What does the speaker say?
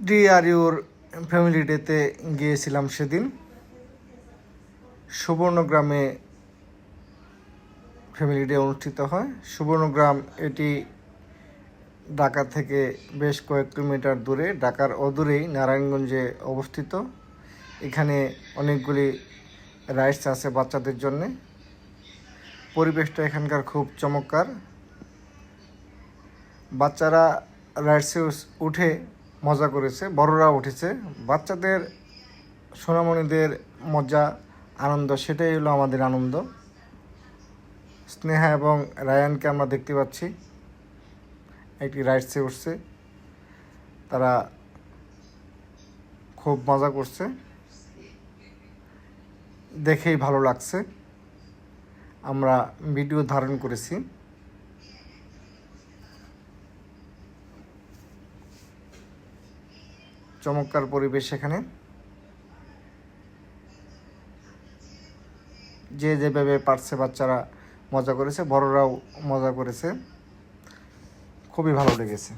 ডিআরইউর family ডেতে গিয়েছিলাম সেদিন। সুবর্ণগ্রামে ফ্যামিলি ডে অনুষ্ঠিত হয়। সুবর্ণগ্রাম এটি ঢাকা থেকে বেশ কয়েক কিলোমিটার দূরে, ঢাকার অদূরেই নারায়ণগঞ্জে অবস্থিত। এখানে অনেকগুলি রাইডস আছে বাচ্চাদের জন্যে। পরিবেশটা এখানকার খুব চমৎকার। বাচ্চারা রাইডসে উঠে মজা করেছে, বড়রা উঠেছে। বাচ্চাদের সোনামণিদের মজা আনন্দ, সেটাই হলো আমাদের আনন্দ। স্নেহা এবং রায়ানকে আমরা দেখতে পাচ্ছি একটি রাইডসে উঠছে, তারা খুব মজা করছে, দেখেই ভালো লাগছে। আমরা ভিডিও ধারণ করেছি। চমৎকার পরিবেশ এখানে, যে যেভাবে পারছে বাচ্চারা মজা করেছে, বড়রাও মজা করেছে, খুবই ভালো লেগেছে।